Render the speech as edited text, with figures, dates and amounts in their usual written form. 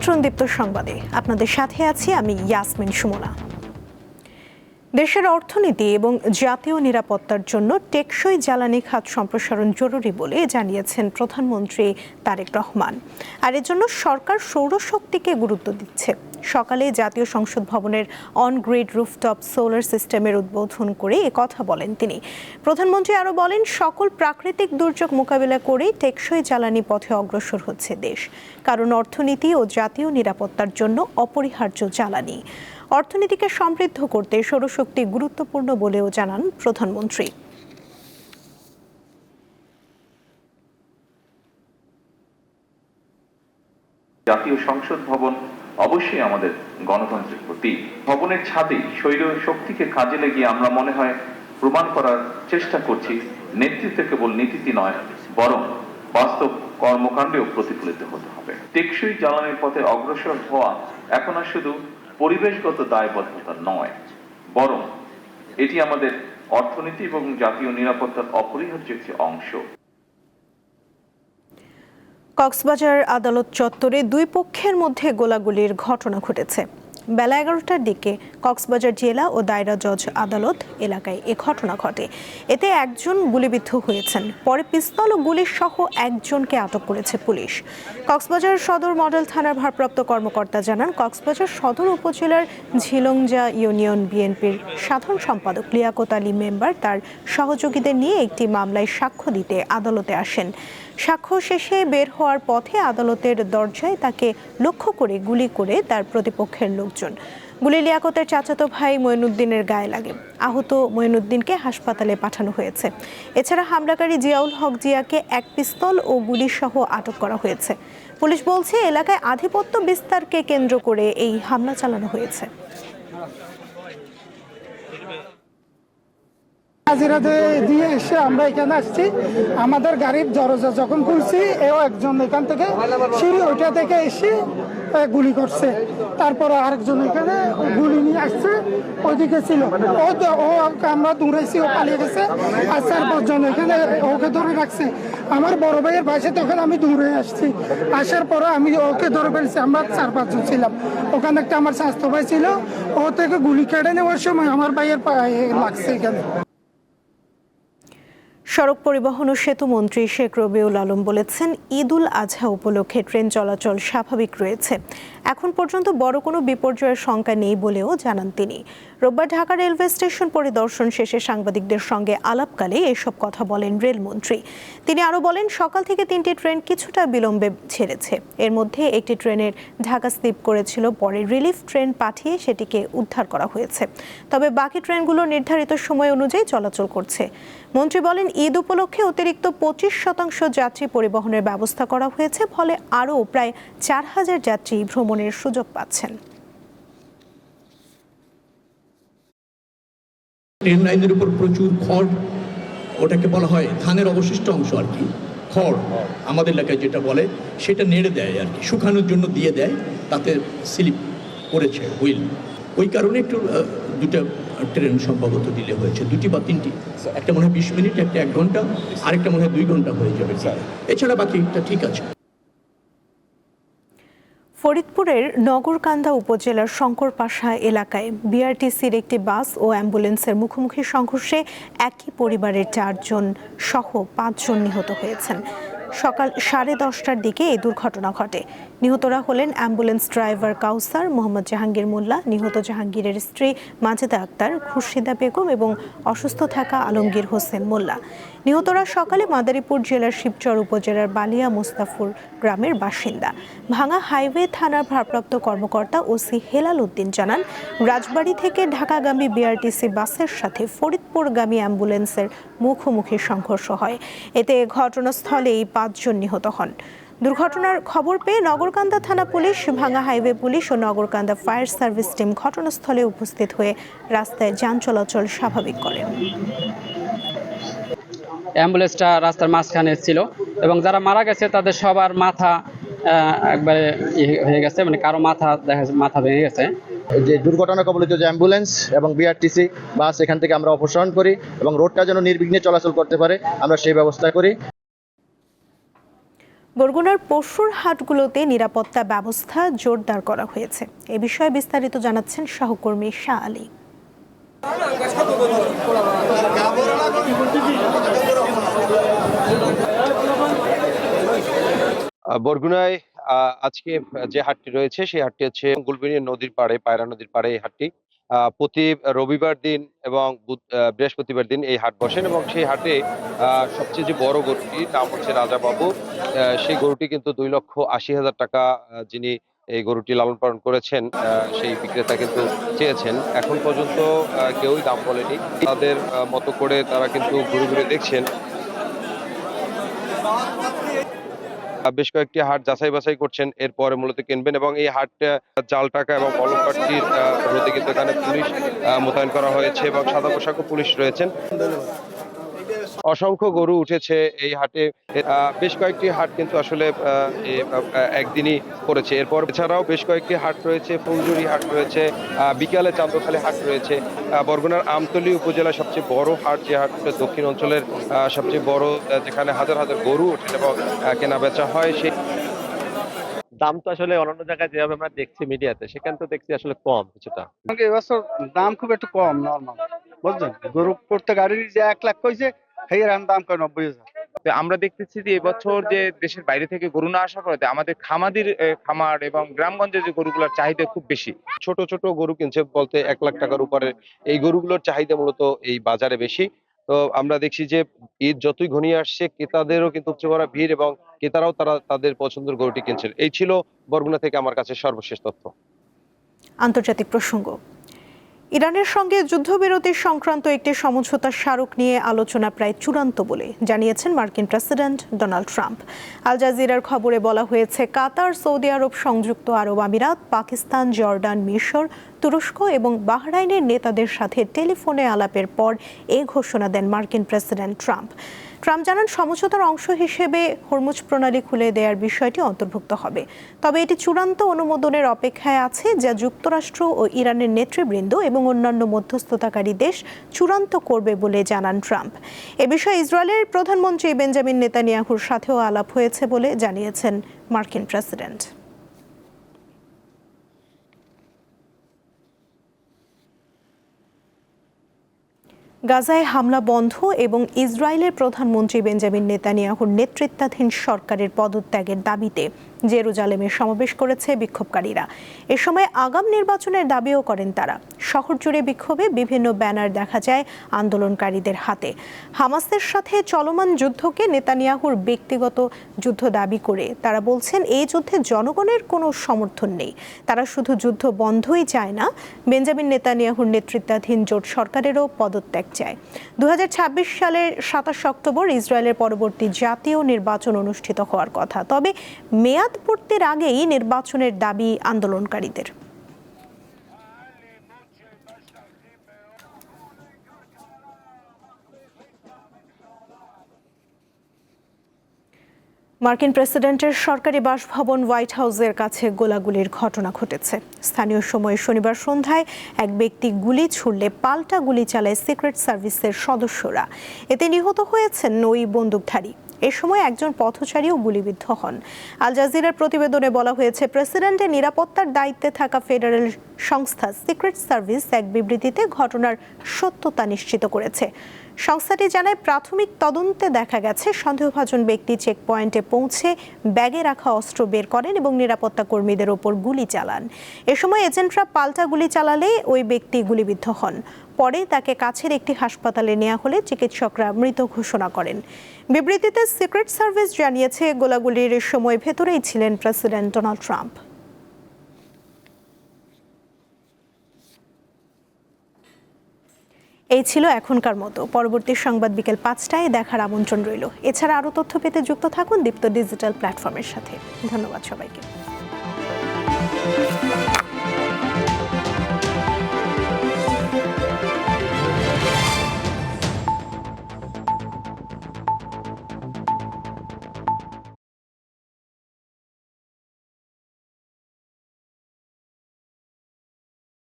আমন্ত্রণ দীপ্ত সংবাদে আপনাদের সাথে আছি আমি ইয়াসমিন সুমনা। দেশের অর্থনীতি এবং জাতীয় নিরাপত্তার জন্য টেকসই জ্বালানি খাত সম্প্রসারণ জরুরি বলে জানিয়েছেন প্রধানমন্ত্রী তারেক রহমান। আর এর জন্য সরকার সৌরশক্তিকে গুরুত্ব দিচ্ছে। সকালে জাতীয় সংসদ ভবনের অন গ্রিড রুফটপ সোলার সিস্টেমের উদ্বোধন করে একথা বলেন তিনি। প্রধানমন্ত্রী আরও বলেন, সকল প্রাকৃতিক দুর্যোগ মোকাবিলা করে টেকসই জ্বালানি পথে অগ্রসর হচ্ছে দেশ, কারণ অর্থনীতি ও জাতীয় নিরাপত্তার জন্য অপরিহার্য জ্বালানি। অর্থনীতিকে সমৃদ্ধ করতে সৌরশক্তি গুরুত্বপূর্ণ বলেও জানান প্রধানমন্ত্রী। জাতীয় সংসদ ভবন অবশ্যই আমাদের গণতন্ত্রের প্রতীক। ভবনের ছাদেই সৌর শক্তিকে কাজে লাগিয়ে আমরা মনে হয় প্রমাণ করার চেষ্টা করছি নেতৃত্বে কেবল নীতিতে নয়, বরং বাস্তব কর্মকাণ্ডেও প্রতিফলিত হতে হবে। টেকসই জ্বালানির পথে অগ্রসর হওয়া এখন আর শুধু পরিবেশগত দায়বদ্ধতা নয়, বরং এটি আমাদের অর্থনীতি এবং জাতীয় নিরাপত্তার অপরিহার্য একটি অংশ। কক্সবাজার আদালত চত্বরে দুই পক্ষের মধ্যে গোলাগুলির ঘটনা ঘটেছে। বেলা 11টার দিকে কক্সবাজার জেলা ও দায়রা জজ আদালত এলাকায় এ ঘটনা ঘটে। এতে একজন গুলিবিদ্ধ হয়েছেন। পরে পিস্তল ও গুলি সহ একজনকে আটক করেছে পুলিশ। কক্সবাজার সদর মডেল থানার ভারপ্রাপ্ত কর্মকর্তা জানান, কক্সবাজার সদর উপজেলার ঝিলংজা ইউনিয়ন বিএনপির সাধারণ সম্পাদক লিয়াকত আলী মেম্বার তার সহযোগীদের নিয়ে একটি মামলায় সাক্ষ্য দিতে আদালতে আসেন। সাক্ষ্য শেষে বের হওয়ার পথে আদালতের দরজায় তাকে লক্ষ্য করে গুলি করে তার প্রতিপক্ষের লোকজন। গুলি লিয়াকতের চাচাতো ভাই মঈনুদ্দিনের গায়ে লাগে। আহত মঈনুদ্দিনকে হাসপাতালে পাঠানো হয়েছে। এছাড়া হামলাকারী জিয়াউল হক জিয়াকে এক পিস্তল ও গুলি সহ আটক করা হয়েছে। পুলিশ বলছে, এলাকায় আধিপত্য বিস্তারকে কেন্দ্র করে এই হামলা চালানো হয়েছে। হাজিরা দিয়ে এসে আমরা এখানে আসছি। আমাদের গাড়ির দরজা যখন খুলছি, এও একজন এখান থেকে সিঁড়ি ওইটা থেকে এসে গুলি করছে। তারপরে আরেকজন এখানে গুলি নিয়ে আসছে, ওইদিকে ছিল ও আমরা দৌড়াইছি, ও পালিয়ে গেছে। আর 4-5 জন এখানে ওকে ধরে রাখছে। আমার বড় ভাইয়ের পাশে তখন আমি দৌড়ে আসছি। আসার পরে আমি ওকে ধরে ফেলছি। আমরা 4-5 জন ছিলাম। ওখানে একটা আমার স্বাস্থ্য ভাই ছিল, ও থেকে গুলি কেটে নেওয়ার সময় আমার ভাইয়ের পায়ে লাগছে এখানে। সড়ক পরিবহন ও সেতু মন্ত্রী শেখ রবিউল আলম বলেছেন, ঈদ উল আজহা উপলক্ষে ট্রেন চলাচল স্বাভাবিক রয়েছে। এখন পর্যন্ত বড় কোনো বিপর্যয়ের শঙ্কা নেই বলেও জানান তিনি। রোববার ঢাকা রেলওয়ে স্টেশন পরিদর্শন শেষে সাংবাদিকদের সঙ্গে আলাপকালে এসব কথা বলেন রেলমন্ত্রী। তিনি আরও বলেন, সকাল থেকে 3টি ট্রেন কিছুটা বিলম্বে ছেড়েছে। এর মধ্যে একটি ট্রেনের ঢাকা স্লিপ করেছিল, পরে রিলিফ ট্রেন পাঠিয়ে সেটিকে উদ্ধার করা হয়েছে। তবে বাকি ট্রেনগুলো নির্ধারিত সময় অনুযায়ী চলাচল করছে। মন্ত্রী বলেন, ঈদ উপলক্ষে অতিরিক্ত 25% যাত্রী পরিবহনের ব্যবস্থা করা হয়েছে, ফলে আরও প্রায় 4000 যাত্রী ভ্রমণের সুযোগ পাচ্ছেন। ট্রেন লাইনের উপর প্রচুর খড়, ওটাকে বলা হয় ধানের অবশিষ্ট অংশ আর কি, খড় আমাদের এলাকায় যেটা বলে, সেটা নেড়ে দেয় আর কি, শুকানোর জন্য দিয়ে দেয়, তাতে স্লিপ করেছে হুইল। ওই কারণে একটু দুটা ট্রেন সম্ভবত ডিলে হয়েছে, 2টি বা 3টি। একটা মনে হয় 20 মিনিট, একটা 1 ঘন্টা, আরেকটা মনে হয় 2 ঘন্টা হয়ে যাবে। এছাড়া বাকিটা ঠিক আছে। ফরিদপুরের নগরকান্দা উপজেলার শঙ্করপাশা এলাকায় বিআরটিসির একটি বাস ও অ্যাম্বুলেন্সের মুখোমুখি সংঘর্ষে একই পরিবারের 4 জন সহ 5 জন নিহত হয়েছেন। সকাল 10:30টার দিকে এই দুর্ঘটনা ঘটে। নিহতরা হলেন অ্যাম্বুলেন্স ড্রাইভার কাউসার, মোহাম্মদ জাহাঙ্গীর মোল্লা, নিহত জাহাঙ্গীরের স্ত্রী মাজেদা আক্তার, খুরশিদা বেগম এবং অসুস্থ থাকা আলমগীর হোসেন মোল্লা। নিহতরা সকালে মাদারীপুর জেলার শিবচর উপজেলার বালিয়া মুস্তাফুর গ্রামের বাসিন্দা। ভাঙা হাইওয়ে থানার ভারপ্রাপ্ত কর্মকর্তা ওসি হেলাল উদ্দিন জানান, রাজবাড়ী থেকে ঢাকাগামী বিআরটিসি বাসের সাথে ফরিদপুরগামী অ্যাম্বুলেন্সের মুখোমুখি সংঘর্ষ হয়। এতে ঘটনাস্থলেই 5 জন নিহত হন। দুর্ঘটনার খবর পেয়ে নগরকান্দা থানা পুলিশ, ভাঙা হাইওয়ে পুলিশ ও নগরকান্দা ফায়ার সার্ভিস টিম ঘটনাস্থলে উপস্থিত হয়ে রাস্তায় যান চলাচল স্বাভাবিক করেন। অ্যাম্বুলেন্সটা রাস্তার মাঝখানে ছিল এবং যারা মারা গেছে তাদের সবার মাথা একবারে হয়ে গেছে, মানে কারো মাথা দেখা যাচ্ছে মাথা ভেঙে গেছে। যে দুর্ঘটনা কবলিত যে অ্যাম্বুলেন্স এবং বিআরটিসি বাস এখান থেকে আমরা অপসারণ করি এবং রোডটা যেন নির্বিঘ্নে চলাচল করতে পারে আমরা সেই ব্যবস্থা করি। বরগুনার পশুর হাটগুলোতে নিরাপত্তা ব্যবস্থা জোরদার করা হয়েছে। এ বিষয়ে বিস্তারিত জানাচ্ছেন সহকর্মী শাহ আলী। বরগুনায় আজকে যে হাটটি রয়েছে সেই হাটটি হচ্ছে গুলবিনী নদীর পাড়ে, পায়রা নদীর পাড়ে এই হাটটি প্রতি রবিবার দিন এবং বৃহস্পতিবার দিন এই হাট বসেন এবং সেই হাটে সবচেয়ে যে বড় গরুটি নাম হচ্ছে রাজাবাবু। সেই গরুটি কিন্তু 2,80,000 টাকা যিনি এই গরুটি লালন পালন করেছেন সেই বিক্রেতা কিন্তু চেয়েছেন। এখন পর্যন্ত কেউই দাম বলেনি, তাদের মতো করে তারা কিন্তু ঘুরে ঘুরে দেখছেন। বেশ কয়েকটি হাট যাচাই বাছাই করছেন, এরপরে মূলত কিনবেন এবং এই হাটটা জাল টাকা এবং কলম কাঠটির রোধে কিন্তু এখানে পুলিশ মোতায়েন করা হয়েছে এবং সাদা পোশাকও পুলিশ রয়েছেন। অসংখ্য গরু উঠেছে এই হাটে। বেশ কয়েকটি হাট কিন্তু আসলে একদিনই করেছে। এরপর এছাড়াও বেশ কয়েকটি হাট রয়েছে, ফুলজুরি হাট রয়েছে, বিকালে চান্দখালী হাট রয়েছে। বরগুনার আমতলী উপজেলার সবচেয়ে বড় হাট, যে হাটটা দক্ষিণ অঞ্চলের সবচেয়ে বড়, যেখানে হাজার হাজার গরু ওঠেন এবং কেনা বেচা হয়। সেই দাম তো আসলে অন্যান্য জায়গায় যেভাবে আমরা দেখছি মিডিয়াতে, সেখানে তো দেখছি আসলে কম কিছুটা। এবছর দাম খুব একটু কম, নরমাল বুঝছেন। গরু প্রত্যেক গাড়ির যে 1 লাখ কইছে, সেই দাম কয় 90,000। আমরা দেখতেছি যে এবছর যে দেশের বাইরে থেকে গরু না আসার ফলে আমাদের খামার এবং গ্রামগঞ্জে যে গরুগুলোর চাহিদা খুব বেশি। ছোট ছোট গরু কিনছে বলতে 1 লাখ টাকার উপরে এই গরুগুলোর চাহিদা মূলত এই বাজারে বেশি। তো আমরা দেখছি যে ঈদ যতই ঘনিয়ে আসছে, ক্রেতাদেরও কিন্তু উপচে পড়া ভিড় এবং ক্রেতারাও তারা তাদের পছন্দের গরুটি কিনছেন। এই ছিল বরগুনা থেকে আমার কাছে সর্বশেষ তথ্য। আন্তর্জাতিক প্রসঙ্গ। ইরানের সঙ্গে যুদ্ধবিরতি সংক্রান্ত একটি সমঝোতা স্মারক নিয়ে আলোচনা প্রায় চূড়ান্ত বলে জানিয়েছেন মার্কিন প্রেসিডেন্ট ডোনাল্ড ট্রাম্প। আল জাজিরার খবরে বলা হয়েছে, কাতার, সৌদি আরব, সংযুক্ত আরব আমিরাত, পাকিস্তান, জর্ডান, মিশর, তুরস্ক এবং বাহরাইনের নেতাদের সাথে টেলিফোনে আলাপের পর এই ঘোষণা দেন মার্কিন প্রেসিডেন্ট ট্রাম্প। জানান, সমঝোতার অংশ হিসেবে হরমুজ প্রণালী খুলে দেওয়ার বিষয়টি অন্তর্ভুক্ত হবে, তবে এটি চূড়ান্ত অনুমোদনের অপেক্ষায় আছে, যা যুক্তরাষ্ট্র ও ইরানের নেতৃবৃন্দ এবং অন্যান্য মধ্যস্থতাকারী দেশ চূড়ান্ত করবে বলে জানান ট্রাম্প। এ বিষয়ে ইসরায়েলের প্রধানমন্ত্রী বেঞ্জামিন নেতানিয়াহুর সাথেও আলাপ হয়েছে বলে জানিয়েছেন মার্কিন প্রেসিডেন্ট। গাজায় হামলা বন্ধ এবং ইসরায়েলের প্রধানমন্ত্রী বেঞ্জামিন নেতানিয়াহুর নেতৃত্বাধীন সরকারের পদত্যাগের দাবিতে জেরুজালেমে সমাবেশ করেছে বিক্ষোভকারীরা। এ সময় আগাম নির্বাচনের দাবিও করেন তারা। শহর জুড়ে বিক্ষোভে বিভিন্ন ব্যানার দেখা যায় আন্দোলনকারীদের হাতে। হামাসের সাথে চলমান যুদ্ধকে নেতানিয়াহুর ব্যক্তিগত যুদ্ধ দাবি করে তারা বলছেন, এই যুদ্ধে জনগণের কোনো সমর্থন নেই। তারা শুধু যুদ্ধ বন্ধই চায় না, বেঞ্জামিন নেতানিয়াহুর নেতৃত্বাধীন জোট সরকারেরও পদত্যাগ চায়। 2026 সালের 27 অক্টোবর ইসরায়েলের পরবর্তী জাতীয় নির্বাচন অনুষ্ঠিত হওয়ার কথা, তবে মেয়াদ পূর্তির আগেই নির্বাচনের দাবি আন্দোলনকারীদের। মার্কিন প্রেসিডেন্টের সরকারি বাসভবন হোয়াইট হাউসের কাছে গোলাগুলির ঘটনা ঘটেছে। স্থানীয় সময় শনিবার সন্ধ্যায় এক ব্যক্তি গুলি ছুড়লে পাল্টা গুলি চালায় সিক্রেট সার্ভিসের সদস্যরা। এতে নিহত হয়েছেন ওই বন্দুকধারী। এ সময় একজন পথচারীও গুলিবিদ্ধ হন। আল জাজিরার প্রতিবেদনে বলা হয়েছে, প্রেসিডেন্টের নিরাপত্তার দায়িত্বে থাকা ফেডারেল সংস্থা সিক্রেট সার্ভিস এক বিবৃতিতে ঘটনার সত্যতা নিশ্চিত করেছে। সংস্থাটি জানায়, প্রাথমিক তদন্তে দেখা গেছে সন্দেহভাজন ব্যক্তি চেকপয়েন্টে পৌঁছে ব্যাগে রাখা অস্ত্র বের করেন এবং নিরাপত্তা কর্মীদের ওপর গুলি চালান। এ সময় এজেন্টরা পাল্টা গুলি চালালে ওই ব্যক্তি গুলিবিদ্ধ হন। পরে তাকে কাছের একটি হাসপাতালে নেওয়া হলে চিকিৎসকরা মৃত ঘোষণা করেন। বিবৃতিতে সিক্রেট সার্ভিস জানিয়েছে, গোলাগুলির সময় ভেতরেই ছিলেন প্রেসিডেন্ট ডোনাল্ড ট্রাম্প। এই ছিল এখনকার মতো। পরবর্তী সংবাদ বিকেল 5টায় দেখার আমন্ত্রণ রইল। এছাড়া আরও তথ্য পেতে যুক্ত থাকুন দীপ্ত ডিজিটাল প্ল্যাটফর্মের সাথে। ধন্যবাদ সবাইকে।